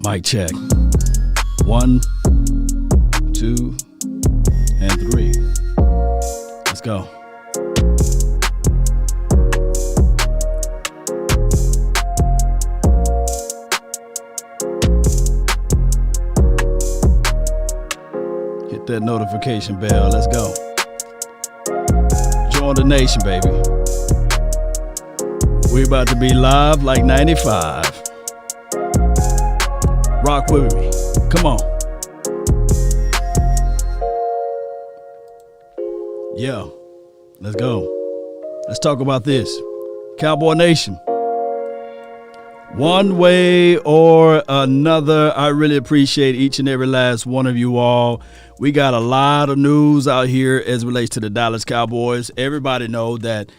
Mic check. 1, 2, and 3. Let's go. Hit that notification bell. Let's go. Join the nation, baby. We're about to be live like 95. Rock with me. Come on. Yeah. Let's go. Let's talk about this. Cowboy Nation. One way or another, I really appreciate each and every last one of you all. We got a lot of news out here as it relates to the Dallas Cowboys. Everybody know that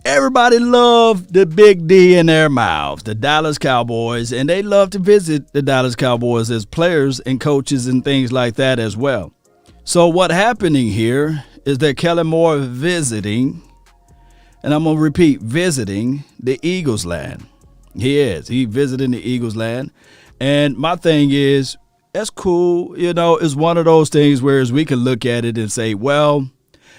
everybody love the big D in their mouths, the Dallas Cowboys, and they love to visit the Dallas Cowboys as players and coaches and things like that as well. So what happening here is that Kellen Moore visiting, and I'm going to repeat, visiting the Eagles land. He is. He visiting the Eagles land. And my thing is, that's cool. You know, it's one of those things where we can look at it and say, well,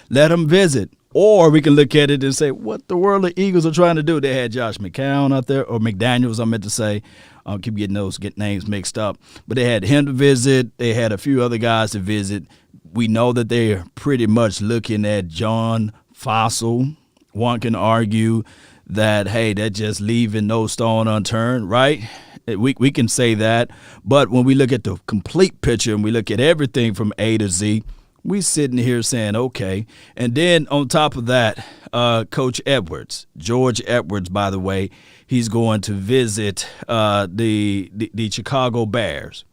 let him visit. Or we can look at it and say, what the world the Eagles are trying to do? They had Josh McCown out there, or McDaniels, I meant to say. I keep getting those names mixed up. But they had him to visit. They had a few other guys to visit. We know that they're pretty much looking at John Fossil. One can argue that, hey, they're just leaving no stone unturned, right? We can say that. But when we look at the complete picture and we look at everything from A to Z, we sitting here saying, okay. And then on top of that, Coach Edwards, George Edwards, by the way, he's going to visit the Chicago Bears.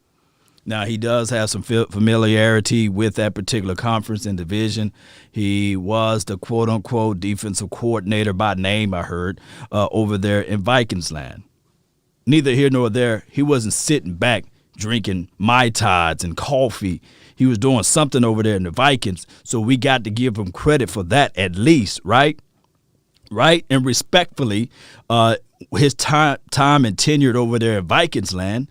Now, he does have some familiarity with that particular conference and division. He was the quote-unquote defensive coordinator by name, I heard, over there in Vikings land. Neither here nor there. He wasn't sitting back drinking Mai Tais and coffee. He was doing something over there in the Vikings, so we got to give him credit for that at least, right? Right? And respectfully, his time and tenured over there in Vikings land,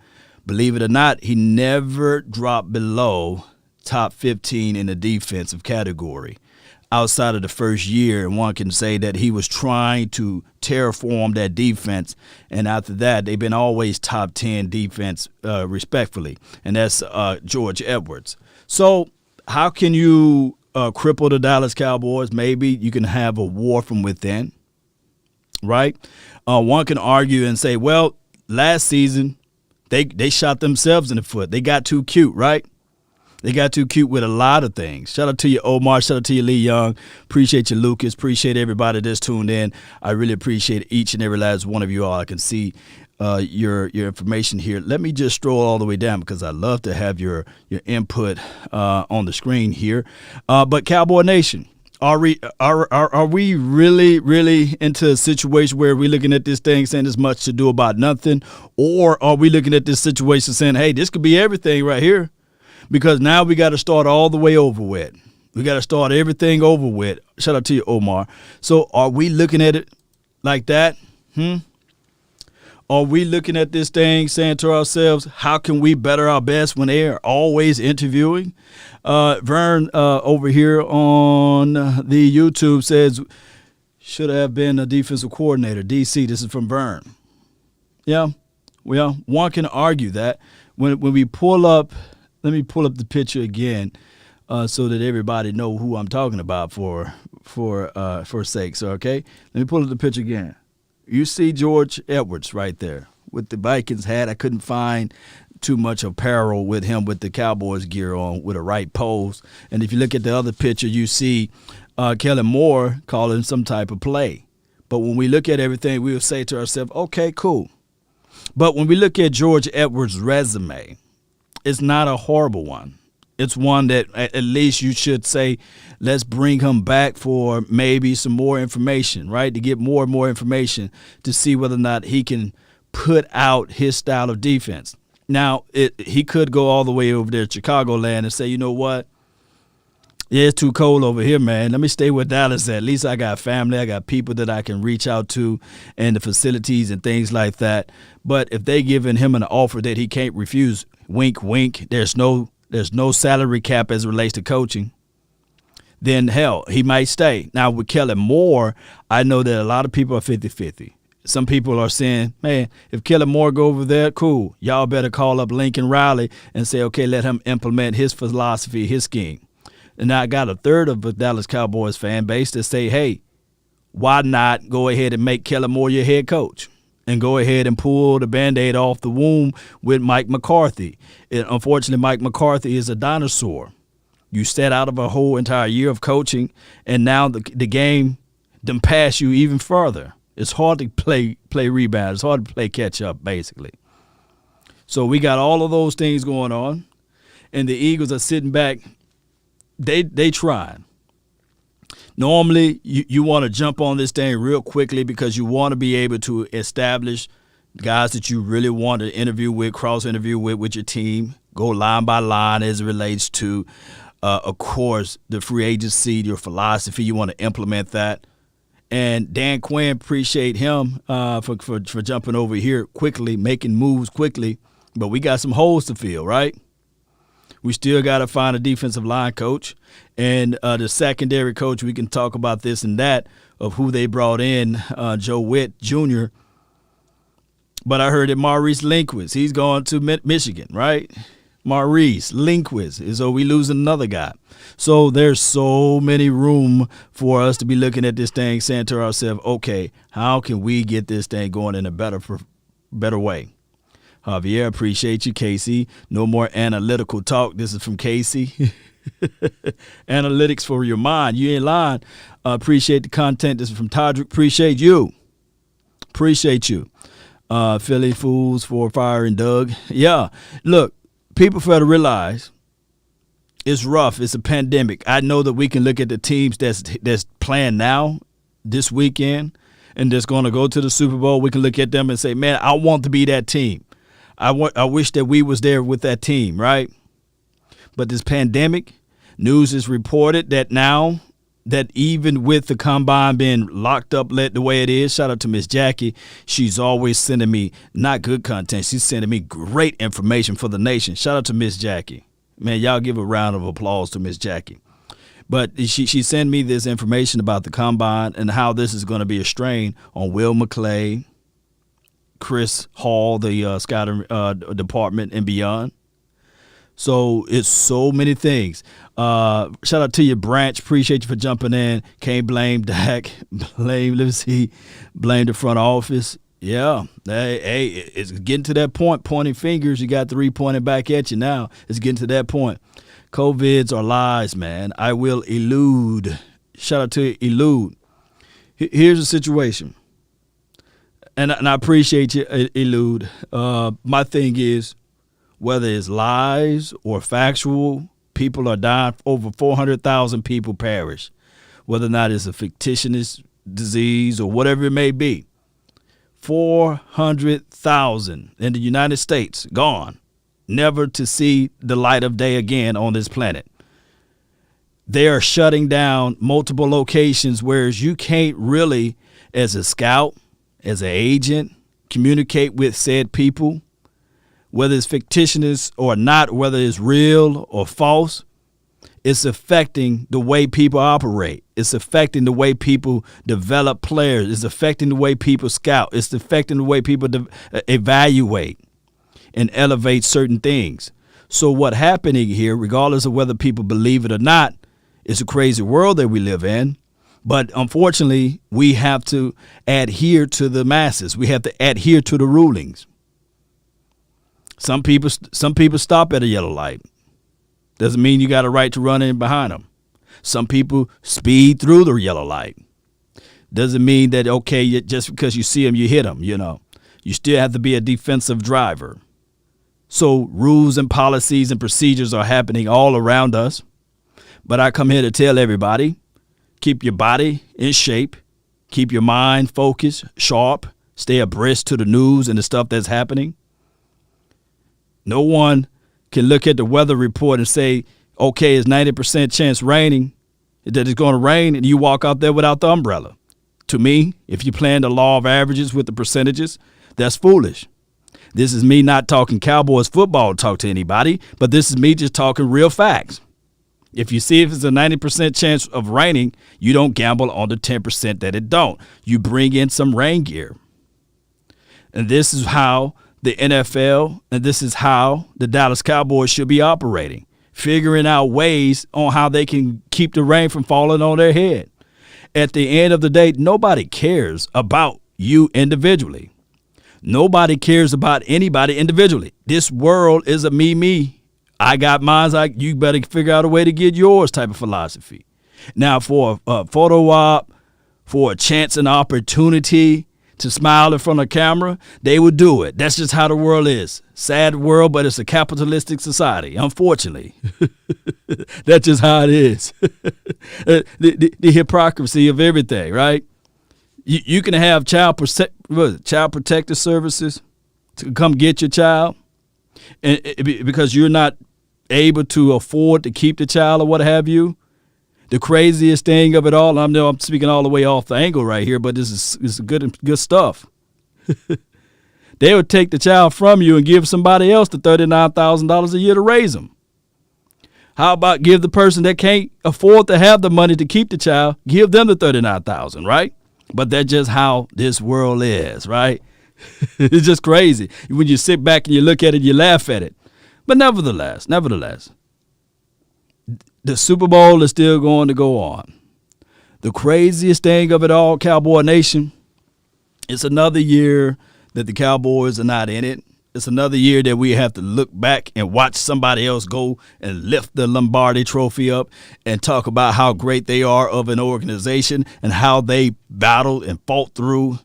believe it or not, he never dropped below top 15 in the defensive category outside of the first year. And one can say that he was trying to terraform that defense. And after that, they've been always top 10 defense respectfully. And that's George Edwards. So how can you cripple the Dallas Cowboys? Maybe you can have a war from within. right? One can argue and say, well, last season they shot themselves in the foot. They got too cute, right? They got too cute with a lot of things. Shout out to you, Omar. Shout out to you, Lee Young. Appreciate you, Lucas. Appreciate everybody that's tuned in. I really appreciate each and every last one of you all. I can see your information here. Let me just scroll all the way down because I love to have your input on the screen here. But Cowboy Nation, are we really into a situation where we're looking at this thing saying there's much to do about nothing? Or are we looking at this situation saying, hey, this could be everything right here? Because now we got to start all the way over with. We got to start everything over with. Shout out to you, Omar. So are we looking at it like that? Are we looking at this thing saying to ourselves, how can we better our best when they are always interviewing? Vern over here on the YouTube says, should have been a defensive coordinator. DC, this is from Vern. Yeah, well, one can argue that. When we pull up, let me pull up the picture again so that everybody know who I'm talking about for sakes, okay? Let me pull up the picture again. You see George Edwards right there with the Vikings hat. I couldn't find too much apparel with him with the Cowboys gear on with a right pose. And if you look at the other picture, you see Kellen Moore calling some type of play. But when we look at everything, we will say to ourselves, okay, cool. But when we look at George Edwards' resume, it's not a horrible one. It's one that at least you should say, let's bring him back for maybe some more information, right? To get more and more information to see whether or not he can put out his style of defense. Now, he could go all the way over there to Chicagoland and say, you know what? Yeah, it's too cold over here, man. Let me stay where Dallas at. At least I got family. I got people that I can reach out to and the facilities and things like that. But if they giving him an offer that he can't refuse, wink, wink, there's no salary cap as it relates to coaching, then hell, he might stay. Now, with Kellen Moore, I know that a lot of people are 50-50. Some people are saying, man, if Kellen Moore go over there, cool. Y'all better call up Lincoln Riley and say, okay, let him implement his philosophy, his scheme. And I got a third of the Dallas Cowboys fan base that say, hey, why not go ahead and make Kellen Moore your head coach and go ahead and pull the Band-Aid off the wound with Mike McCarthy? And unfortunately, Mike McCarthy is a dinosaur. You set out of a whole entire year of coaching, and now the game done pass you even further. It's hard to play rebound. It's hard to play catch up, basically. So we got all of those things going on, and the Eagles are sitting back. They trying. Normally, you want to jump on this thing real quickly because you want to be able to establish guys that you really want to interview with, cross-interview with your team, go line by line as it relates to, of course, the free agency, your philosophy. You want to implement that. And Dan Quinn, appreciate him for jumping over here quickly, making moves quickly. But we got some holes to fill, right? We still got to find a defensive line coach. And the secondary coach, we can talk about this and that of who they brought in, Joe Witt Jr. But I heard that Maurice Linguist, he's going to Michigan, right? Maurice Linguist. So we losing another guy. So there's so many room for us to be looking at this thing, saying to ourselves, okay, how can we get this thing going in a better way? Javier, appreciate you. Casey, no more analytical talk. This is from Casey. Analytics for your mind. You ain't lying. Appreciate the content. This is from Todrick. Appreciate you. Philly Fools for firing Doug. Yeah, look, people fail to realize it's rough. It's a pandemic. I know that we can look at the teams that's playing now this weekend and that's going to go to the Super Bowl. We can look at them and say, man, I want to be that team. I wish that we was there with that team, right? But this pandemic, news is reported that now that even with the combine being locked up the way it is, shout out to Miss Jackie. She's always sending me not good content. She's sending me great information for the nation. Shout out to Miss Jackie. Man, y'all give a round of applause to Miss Jackie. But she sent me this information about the combine and how this is going to be a strain on Will McClay, Chris Hall, the scouting department, and beyond. So it's so many things. Shout out to you, Branch. Appreciate you for jumping in. Can't blame Dak. Blame the front office. Yeah. Hey, it's getting to that point, pointing fingers. You got three pointing back at you now. It's getting to that point. COVIDs are lies, man. I will elude. Shout out to you, elude. Here's the situation. And I appreciate you, elude. My thing is, whether it's lies or factual, people are dying. Over 400,000 people perish. Whether or not it's a fictitious disease or whatever it may be. 400,000 in the United States gone, never to see the light of day again on this planet. They are shutting down multiple locations, whereas you can't really, as a scout, as an agent, communicate with said people, whether it's fictitious or not, whether it's real or false. It's affecting the way people operate. It's affecting the way people develop players. It's affecting the way people scout. It's affecting the way people evaluate and elevate certain things. So what's happening here, regardless of whether people believe it or not, it's a crazy world that we live in. But unfortunately, we have to adhere to the masses. We have to adhere to the rulings. Some people stop at a yellow light. Doesn't mean you got a right to run in behind them. Some people speed through the yellow light. Doesn't mean that, okay, just because you see them, you hit them, you know. You still have to be a defensive driver. So rules and policies and procedures are happening all around us. But I come here to tell everybody, keep your body in shape, keep your mind focused, sharp, stay abreast to the news and the stuff that's happening. No one can look at the weather report and say, okay, it's 90% chance raining, that it's going to rain, and you walk out there without the umbrella. To me, if you're playing the law of averages with the percentages, that's foolish. This is me not talking Cowboys football talk to anybody, but this is me just talking real facts. If you see if it's a 90% chance of raining, you don't gamble on the 10% that it don't. You bring in some rain gear. And this is how the NFL, and this is how the Dallas Cowboys should be operating, figuring out ways on how they can keep the rain from falling on their head. At the end of the day, nobody cares about you individually. Nobody cares about anybody individually. This world is a me. I got mine. You better figure out a way to get yours type of philosophy. Now, for a photo op, for a chance and opportunity to smile in front of camera, they would do it. That's just how the world is. Sad world, but it's a capitalistic society, unfortunately. That's just how it is. the hypocrisy of everything, right? You can have child protective services to come get your child, and because you're not able to afford to keep the child or what have you. The craziest thing of it all, I know I'm speaking all the way off the angle right here, but this is good stuff. They would take the child from you and give somebody else the $39,000 a year to raise them. How about give the person that can't afford to have the money to keep the child, give them the $39,000, right? But that's just how this world is, right? It's just crazy. When you sit back and you look at it, you laugh at it. But nevertheless, the Super Bowl is still going to go on. The craziest thing of it all, Cowboy Nation, it's another year that the Cowboys are not in it. It's another year that we have to look back and watch somebody else go and lift the Lombardi trophy up and talk about how great they are of an organization and how they battled and fought through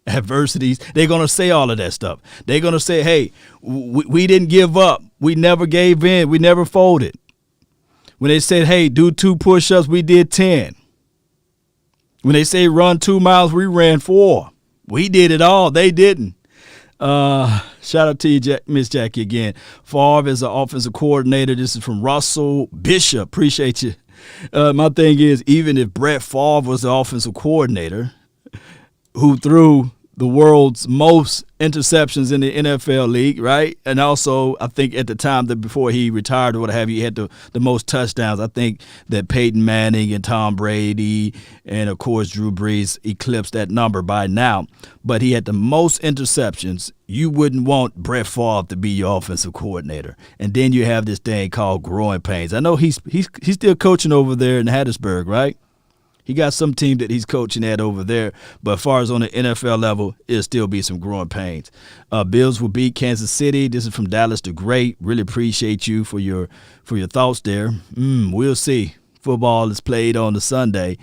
adversities. They're going to say all of that stuff. They're going to say, hey, we didn't give up. We never gave in. We never folded. When they said, hey, do 2 push-ups, we did 10. When they say run 2 miles, we ran 4. We did it all. They didn't. Shout out to you, Miss Jackie, again. Favre is an offensive coordinator. This is from Russell Bishop. Appreciate you. My thing is, even if Brett Favre was the offensive coordinator who threw the world's most interceptions in the NFL league, right? And also, I think at the time that before he retired or what have you, he had the most touchdowns. I think that Peyton Manning and Tom Brady and, of course, Drew Brees eclipsed that number by now. But he had the most interceptions. You wouldn't want Brett Favre to be your offensive coordinator. And then you have this thing called growing pains. I know he's still coaching over there in Hattiesburg, right? He got some team that he's coaching at over there, but as far as on the NFL level, it'll still be some growing pains. Bills will beat Kansas City. This is from Dallas to Great. Really appreciate you for your thoughts there. We'll see. Football is played on the Sunday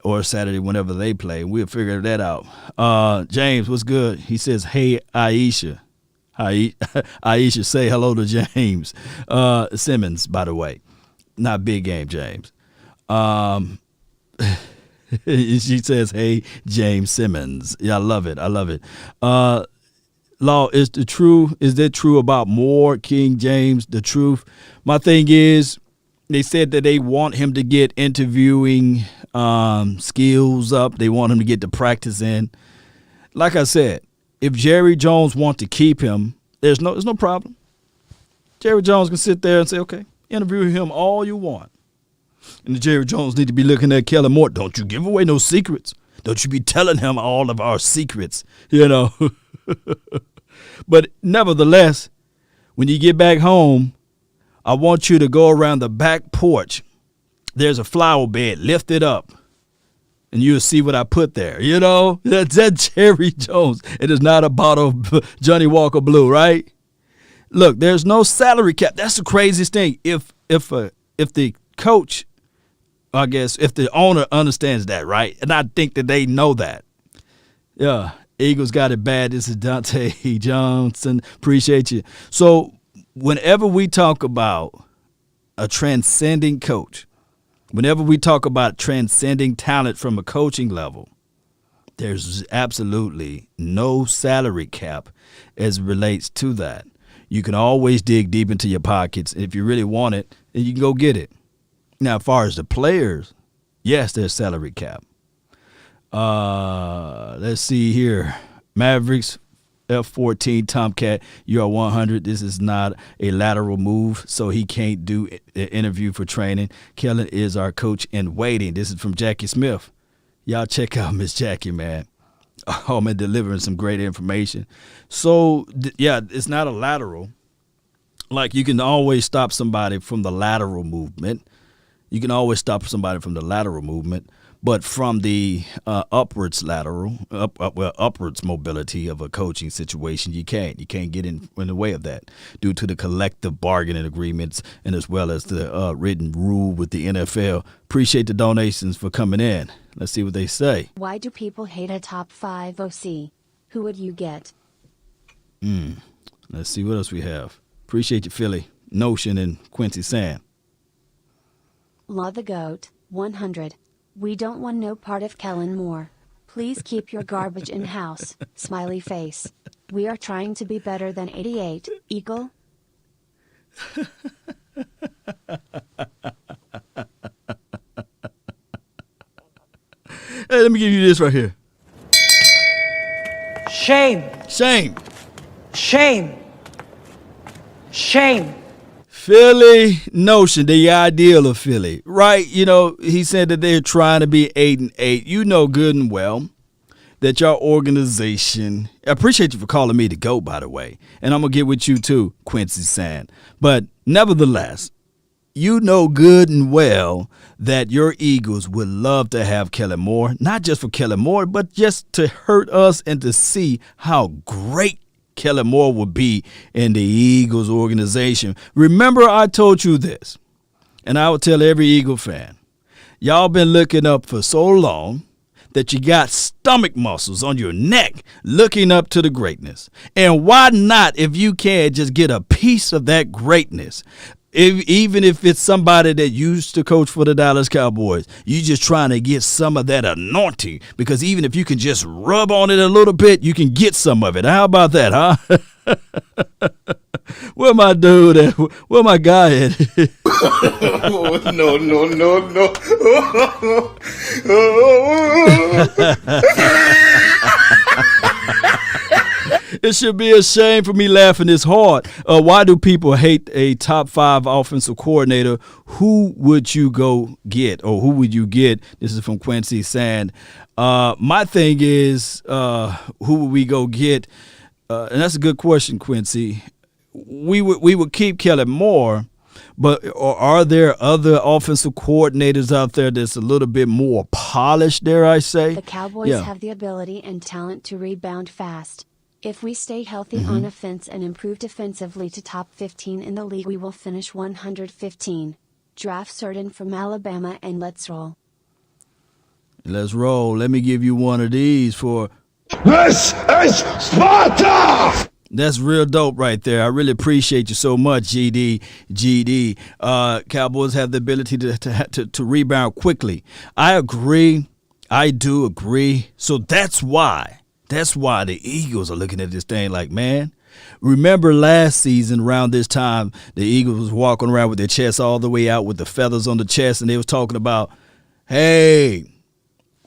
or Saturday whenever they play. We'll figure that out. James, what's good? He says, hey, Aisha. Aisha, say hello to James. Simmons, by the way. Not big game, James. She says, hey, James Simmons. Yeah, I love it. Law, is that true about more King James? The truth. My thing is, they said that they want him to get interviewing skills up. They want him to get the practice in. Like I said, if Jerry Jones wants to keep him, there's no problem. Jerry Jones can sit there and say, okay, interview him all you want. And the Jerry Jones need to be looking at Kellen Moore. Don't you give away no secrets. Don't you be telling him all of our secrets, you know. But nevertheless, when you get back home, I want you to go around the back porch. There's a flower bed. Lift it up, and you'll see what I put there. You know, that's Jerry Jones. It is not a bottle of Johnny Walker Blue, right? Look, there's no salary cap. That's the craziest thing. If the coach, I guess, if the owner understands that, right? And I think that they know that. Yeah, Eagles got it bad. This is Dante Johnson. Appreciate you. So whenever we talk about a transcending coach, whenever we talk about transcending talent from a coaching level, there's absolutely no salary cap as it relates to that. You can always dig deep into your pockets. If you really want it, then you can go get it. Now, as far as the players, yes, there's salary cap. Let's see here. Mavericks, F-14, Tomcat, you are 100. This is not a lateral move, so he can't do an interview for training. Kellen is our coach in waiting. This is from Jackie Smith. Y'all check out Miss Jackie, man. Oh, man, delivering some great information. So, yeah, it's not a lateral. Like, you can always stop somebody from the lateral movement. You can always stop somebody from the lateral movement, but from the upwards mobility of a coaching situation, you can't. You can't get in the way of that due to the collective bargaining agreements and as well as the written rule with the NFL. Appreciate the donations for coming in. Let's see what they say. Why do people hate a top 5 OC? Who would you get? Let's see what else we have. Appreciate you, Philly, Notion, and Quincy Sand. Law the Goat, 100. We don't want no part of Kellen Moore. Please keep your garbage in-house, smiley face. We are trying to be better than 88, Eagle. Hey, let me give you this right here. Shame. Shame. Shame. Shame. Philly Notion, the ideal of Philly, right? You know, he said that they're trying to be 8-8. You know good and well that your organization, I appreciate you for calling me the GOAT, by the way, and I'm going to get with you too, Quincy Sand. But nevertheless, you know good and well that your Eagles would love to have Kellen Moore, not just for Kellen Moore, but just to hurt us and to see how great Kellen Moore would be in the Eagles organization. Remember, I told you this, and I would tell every Eagle fan, y'all been looking up for so long that you got stomach muscles on your neck looking up to the greatness. And why not, if you can, just get a piece of that greatness? Even if it's somebody that used to coach for the Dallas Cowboys, you just trying to get some of that anointing, because even if you can just rub on it a little bit, you can get some of it. How about that, huh? Where my dude at? Where my guy at? No. It should be a shame for me laughing this hard. Why do people hate a top 5 offensive coordinator? Who would you go get, or who would you get? This is from Quincy Sand. My thing is, who would we go get? And that's a good question, Quincy. We would keep Kellen Moore, but are there other offensive coordinators out there that's a little bit more polished, dare I say? The Cowboys have the ability and talent to rebound fast. If we stay healthy on offense and improve defensively to top 15 in the league, we will finish 115. Draft certain from Alabama, and let's roll. Let's roll. Let me give you one of these for... This is Sparta! That's real dope right there. I really appreciate you so much, GD. Cowboys have the ability to rebound quickly. I agree. I do agree. So that's why the Eagles are looking at this thing like, man, remember last season around this time, the Eagles was walking around with their chest all the way out with the feathers on the chest, and they was talking about, hey,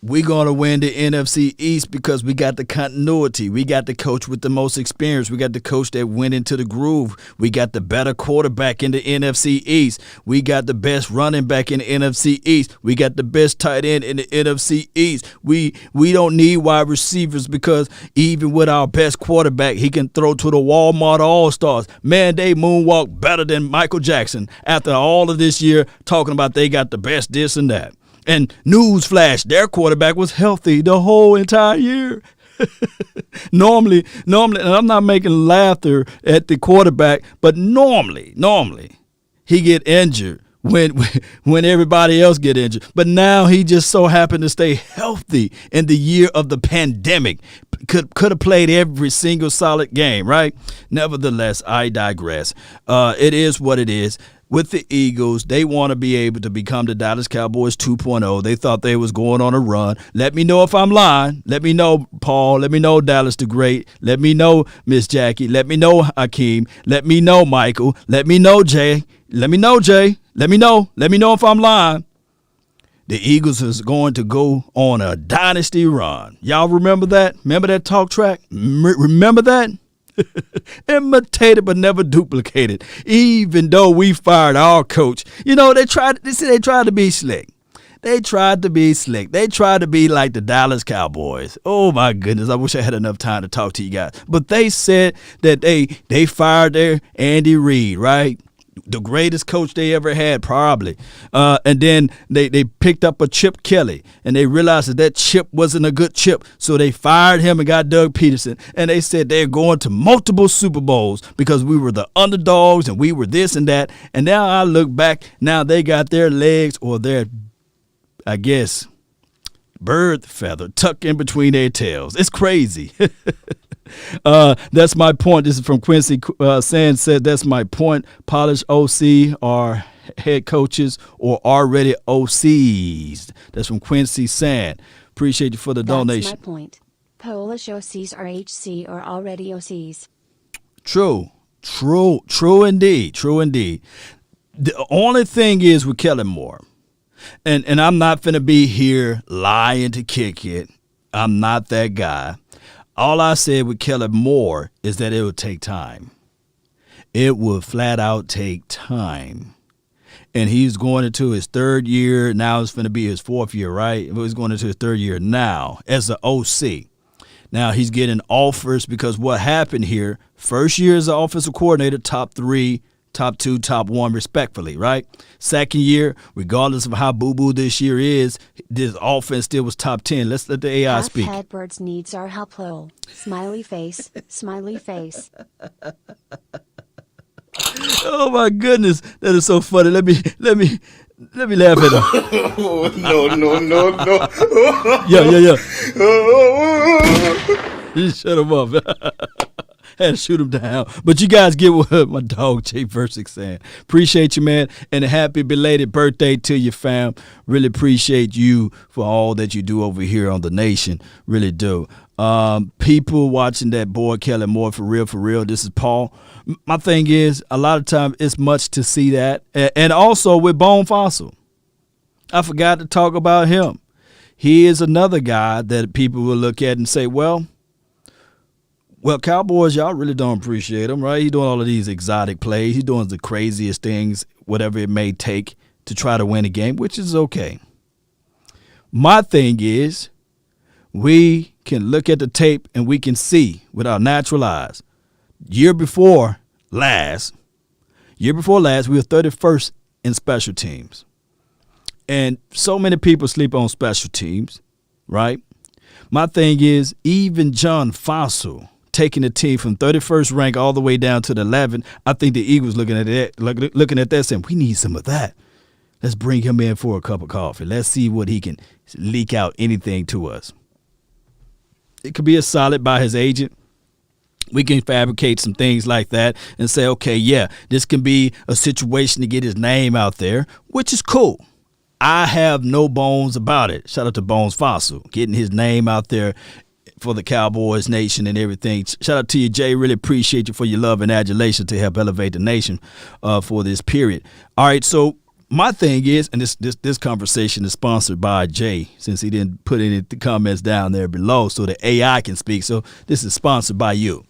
we're going to win the NFC East because we got the continuity. We got the coach with the most experience. We got the coach that went into the groove. We got the better quarterback in the NFC East. We got the best running back in the NFC East. We got the best tight end in the NFC East. We don't need wide receivers because even with our best quarterback, he can throw to the Walmart All-Stars. Man, they moonwalk better than Michael Jackson after all of this year talking about they got the best this and that. And newsflash, their quarterback was healthy the whole entire year. Normally, and I'm not making laughter at the quarterback, but normally, he get injured when everybody else get injured. But now he just so happened to stay healthy in the year of the pandemic. Could have played every single solid game, right? Nevertheless, I digress. It is what it is. With the Eagles, they want to be able to become the Dallas Cowboys 2.0. They thought they was going on a run. Let me know if I'm lying. Let me know, Paul. Let me know, Dallas the Great. Let me know, Miss Jackie. Let me know, Hakeem. Let me know, Michael. Let me know, Jay. Let me know, Jay. Let me know. Let me know if I'm lying. The Eagles is going to go on a dynasty run. Y'all remember that? Remember that talk track? Remember that? Imitated but never duplicated. Even though we fired our coach, they tried to be slick. They tried to be slick. They tried to be like the Dallas Cowboys. Oh my goodness, I wish I had enough time to talk to you guys. But they said that they fired their Andy Reid, right? The greatest coach they ever had, probably. And then they picked up a Chip Kelly, and they realized that Chip wasn't a good Chip, so they fired him and got Doug Peterson. And they said they're going to multiple Super Bowls because we were the underdogs and we were this and that. And now I look back, now they got their legs or their, I guess, bird feather tucked in between their tails. It's crazy. That's my point. This is from Quincy Sand said, that's my point. Polished OC are head coaches or already OCs. That's from Quincy Sand. Appreciate you for the donation. That's my point. Polish OCs are HC or already OCs. True indeed. The only thing is with Kellen Moore, and I'm not finna be here lying to kick it. I'm not that guy. All I said with Kellen Moore is that it would take time. It would flat out take time. And he's going into his third year. Now it's going to be his fourth year, right? He's going into his third year now as an OC. Now he's getting offers because what happened here, first year as an offensive coordinator, top 3, top 2, top 1, respectfully, right? Second year, regardless of how boo-boo this year is, this offense still was top 10. Let's let the AI speak. Half Hedberg's needs are help. Lol. Smiley face. Smiley face. Oh my goodness, that is so funny. Let me laugh at him. No. Yeah. You shut him up. Had to shoot him down. But you guys get what my dog Jay Versick saying. Appreciate you, man. And a happy belated birthday to you, fam. Really appreciate you for all that you do over here on The Nation. Really do. People watching that boy Kellen Moore, for real. This is Paul. My thing is, a lot of times it's much to see that. And also with Bone Fossil. I forgot to talk about him. He is another guy that people will look at and say, well, Well, Cowboys, y'all really don't appreciate him, right? He's doing all of these exotic plays. He's doing the craziest things, whatever it may take to try to win a game, which is okay. My thing is, we can look at the tape and we can see with our natural eyes. Year before last, we were 31st in special teams. And so many people sleep on special teams, right? My thing is, even John Fossil taking the team from 31st rank all the way down to the 11th, I think the Eagles looking at that saying, we need some of that. Let's bring him in for a cup of coffee. Let's see what he can leak out anything to us. It could be a solid by his agent. We can fabricate some things like that and say, okay, yeah, this can be a situation to get his name out there, which is cool. I have no bones about it. Shout out to Bones Fossil, getting his name out there for the Cowboys Nation and everything. Shout out to you, Jay. Really appreciate you for your love and adulation to help elevate the nation for this period. All right, so my thing is, and this conversation is sponsored by Jay, since he didn't put any comments down there below so the AI can speak. So this is sponsored by you.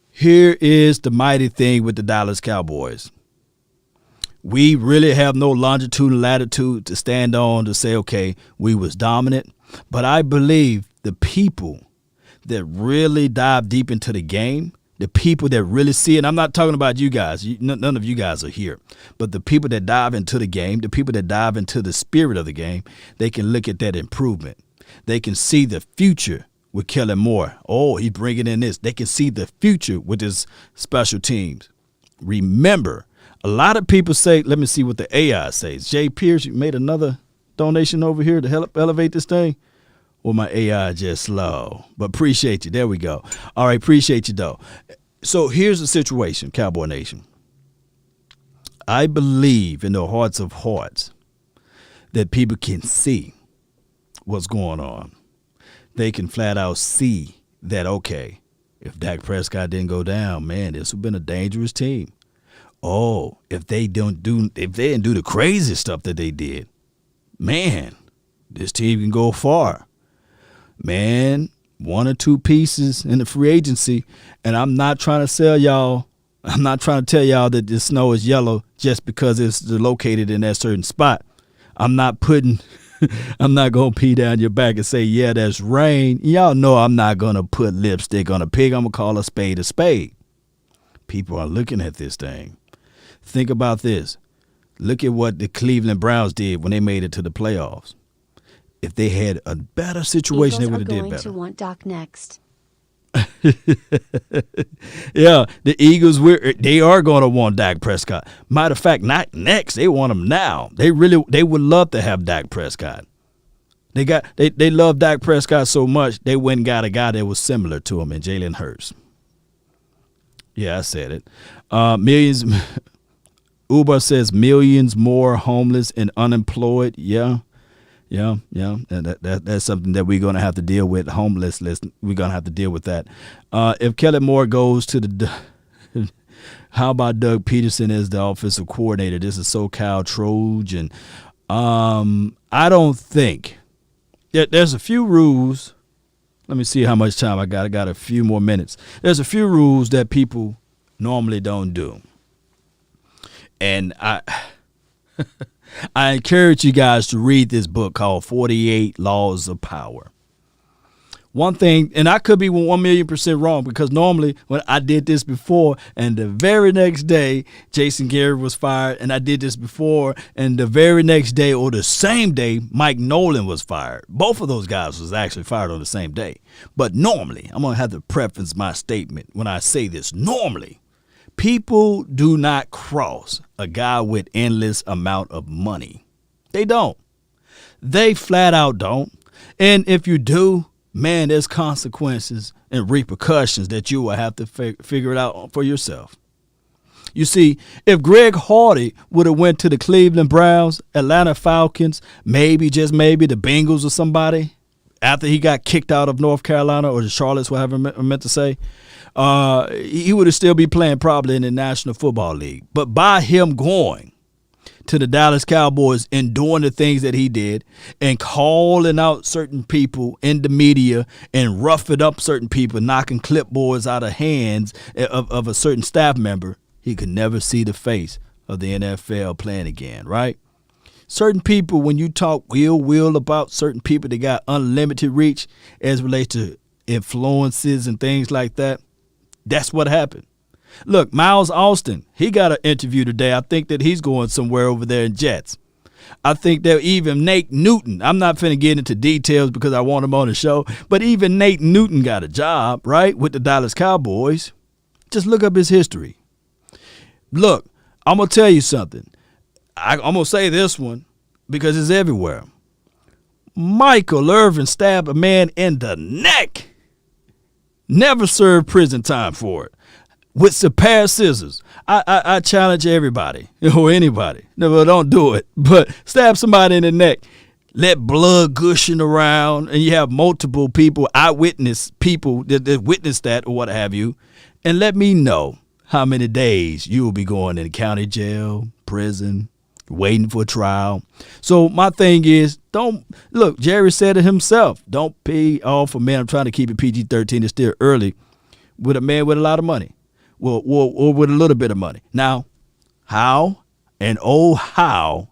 Here is the mighty thing with the Dallas Cowboys. We really have no longitude and latitude to stand on to say, okay, we was dominant. But I believe the people that really dive deep into the game, the people that really see it, I'm not talking about you guys. None of you guys are here. But the people that dive into the game, the people that dive into the spirit of the game, they can look at that improvement. They can see the future with Kellen Moore. Oh, he's bringing in this. They can see the future with his special teams. Remember, a lot of people say, let me see what the AI says. Jay Pierce, you made another donation over here to help elevate this thing. Or my AI just slow. But appreciate you. There we go. All right, appreciate you, though. So here's the situation, Cowboy Nation. I believe in the hearts of hearts that people can see what's going on. They can flat out see that, okay, if Dak Prescott didn't go down, man, this would have been a dangerous team. Oh, if they didn't do the crazy stuff that they did, man, this team can go far. Man, one or two pieces in the free agency, and I'm not trying to sell y'all. I'm not trying to tell y'all that the snow is yellow just because it's located in that certain spot. I'm not going to pee down your back and say, yeah, that's rain. Y'all know I'm not going to put lipstick on a pig. I'm going to call a spade a spade. People are looking at this thing. Think about this. Look at what the Cleveland Browns did when they made it to the playoffs. If they had a better situation, Eagles they would have did better. Eagles are going to want Doc next. Yeah, the Eagles, they are going to want Dak Prescott. Matter of fact, not next. They want him now. They would love to have Dak Prescott. They love Dak Prescott so much, they went and got a guy that was similar to him in Jalen Hurts. Yeah, I said it. Millions. Uber says millions more homeless and unemployed. Yeah. And that's something that we're going to have to deal with. Homelessness, we're going to have to deal with that. If Kellen Moore goes to the how about Doug Peterson as the offensive coordinator? This is SoCal Trojan. I don't think there's a few rules. Let me see how much time I got. I got a few more minutes. There's a few rules that people normally don't do. And I encourage you guys to read this book called 48 Laws of Power. One thing, and I could be 1,000,000% wrong, because normally when I did this before and the very next day Jason Garrett was fired, and I did this before and the very next day or the same day Mike Nolan was fired. Both of those guys was actually fired on the same day. But normally, I'm going to have to preface my statement when I say this. Normally, people do not cross a guy with endless amount of money. They don't. They flat out don't. And if you do, man, there's consequences and repercussions that you will have to figure it out for yourself. You see, if Greg Hardy would have went to the Cleveland Browns, Atlanta Falcons, maybe, just maybe, the Bengals or somebody, after he got kicked out of North Carolina or the Charlottes, whatever I meant to say, he would have still be playing probably in the National Football League. But by him going to the Dallas Cowboys and doing the things that he did and calling out certain people in the media and roughing up certain people, knocking clipboards out of hands of a certain staff member, he could never see the face of the NFL playing again, right? Certain people, when you talk will about certain people that got unlimited reach as it relates to influences and things like that, that's what happened. Look, Miles Austin, he got an interview today. I think that he's going somewhere over there in Jets. I think that even Nate Newton, I'm not finna get into details because I want him on the show, but even Nate Newton got a job, right, with the Dallas Cowboys. Just look up his history. Look, I'm going to tell you something. I'm going to say this one because it's everywhere. Michael Irvin stabbed a man in the neck. Never served prison time for it. With a pair of scissors. I challenge everybody or anybody. No, don't do it. But stab somebody in the neck. Let blood gushing around and you have multiple people, eyewitness people that witnessed that or what have you. And let me know how many days you will be going in county jail, prison, waiting for a trial. So my thing is, don't look, Jerry said it himself. Don't pay off a man. I'm trying to keep it PG-13. It's still early with a man with a lot of money. Well, or with a little bit of money. Now, how and oh how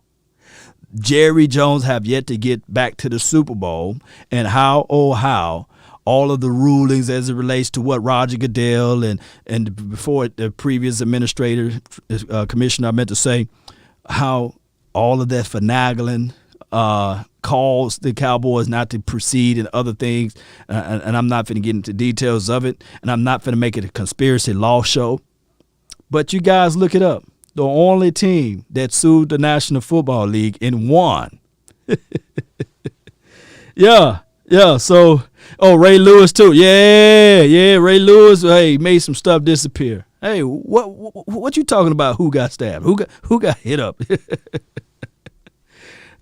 Jerry Jones have yet to get back to the Super Bowl, and how all of the rulings as it relates to what Roger Goodell and before the previous administrator, commissioner, I meant to say, how all of that finagling caused the Cowboys not to proceed and other things. And I'm not going to get into details of it. And I'm not going to make it a conspiracy law show. But you guys look it up. The only team that sued the National Football League and won. Yeah. So, Ray Lewis too. Yeah. Ray Lewis, hey, made some stuff disappear. Hey, what you talking about? Who got stabbed? Who got hit up?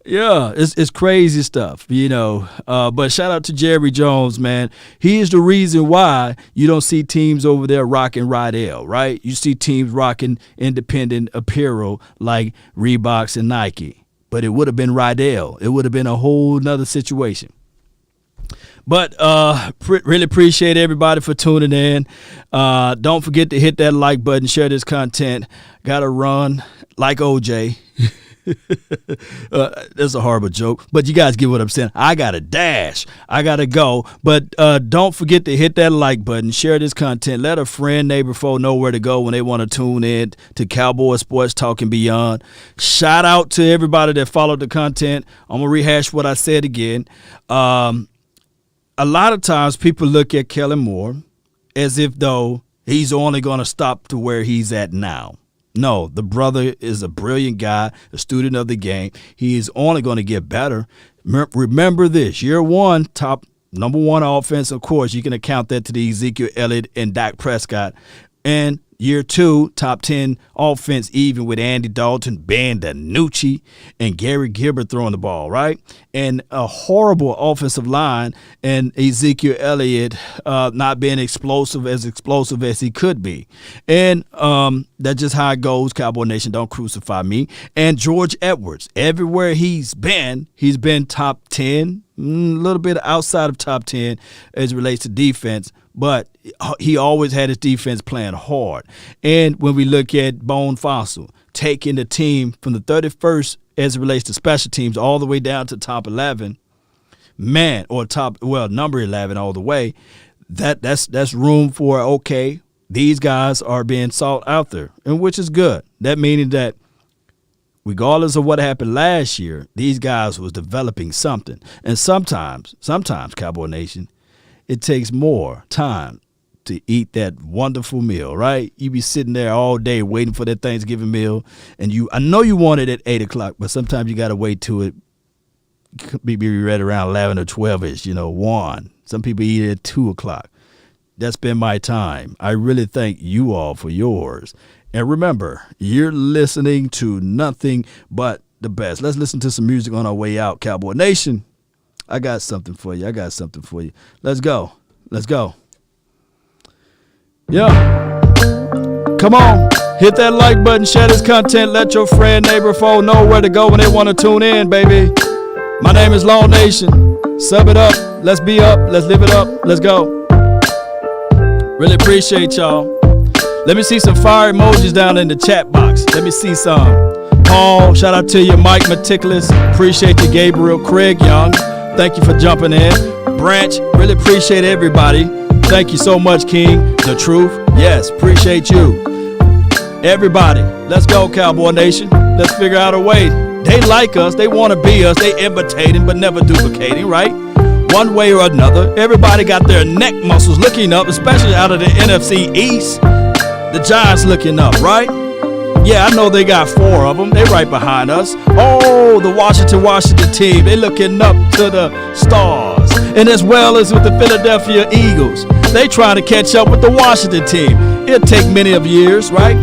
Yeah, it's crazy stuff, But shout out to Jerry Jones, man. He is the reason why you don't see teams over there rocking Rydell, right? You see teams rocking independent apparel like Reeboks and Nike. But it would have been Rydell. It would have been a whole nother situation. But really appreciate everybody for tuning in. Don't forget to hit that like button, share this content. Got to run like OJ. That's a horrible joke, but you guys get what I'm saying. I got to dash. I got to go. But don't forget to hit that like button, share this content. Let a friend, neighbor, foe know where to go when they want to tune in to Cowboy Sports Talk and Beyond. Shout out to everybody that followed the content. I'm going to rehash what I said again. A lot of times people look at Kellen Moore as if though he's only going to stop to where he's at now. No, the brother is a brilliant guy, a student of the game. He is only going to get better. Remember this, year one, top number one offense, of course, you can account that to the Ezekiel Elliott and Dak Prescott. And year two, top 10 offense, even with Andy Dalton, Ben DiNucci, and Gary Gilbert throwing the ball, right? And a horrible offensive line, and Ezekiel Elliott not being explosive as he could be. And that's just how it goes. Cowboy Nation, don't crucify me. And George Edwards, everywhere he's been top 10, a little bit outside of top 10 as it relates to defense. But he always had his defense playing hard. And when we look at Bone Fossil, taking the team from the 31st as it relates to special teams all the way down to top 11, number 11 all the way, that's room for, okay, these guys are being sought out there, and which is good. That meaning that regardless of what happened last year, these guys was developing something. And sometimes, Cowboy Nation, it takes more time to eat that wonderful meal, right? You be sitting there all day waiting for that Thanksgiving meal, and I know you want it at 8 o'clock, but sometimes you got to wait till it be ready around 11 or 12-ish, 1. Some people eat it at 2 o'clock. That's been my time. I really thank you all for yours. And remember, you're listening to nothing but the best. Let's listen to some music on our way out, Cowboy Nation. I got something for you. Let's go. Yeah. Come on. Hit that like button, share this content, let your friend, neighbor, foe know where to go when they want to tune in, baby. My name is Law Nation. Sub it up. Let's be up. Let's live it up. Let's go. Really appreciate y'all. Let me see some fire emojis down in the chat box. Let me see some. Paul, shout out to you. Mike Meticulous, appreciate you. Gabriel, Craig Young, thank you for jumping in. Branch, really appreciate everybody. Thank you so much, King. The Truth, yes, appreciate you. Everybody, let's go, Cowboy Nation. Let's figure out a way. They like us, they want to be us, they imitating but never duplicating, right? One way or another, everybody got their neck muscles looking up, especially out of the NFC East. The Giants looking up, right? Yeah, I know they got 4 of them. They right behind us. Oh, the Washington team, they looking up to the stars. And as well as with the Philadelphia Eagles, they trying to catch up with the Washington team. It'll take many of years, right?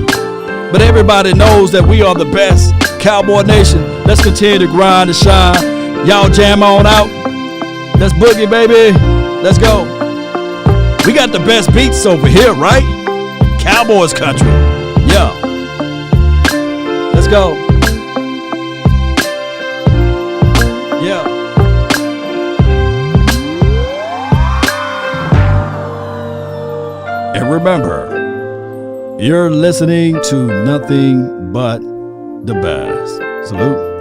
But everybody knows that we are the best. Cowboy Nation, let's continue to grind and shine. Y'all jam on out. Let's boogie, baby. Let's go. We got the best beats over here, right? Cowboys country. Yeah. Let's go. Yeah. And remember, you're listening to nothing but the best. Salute.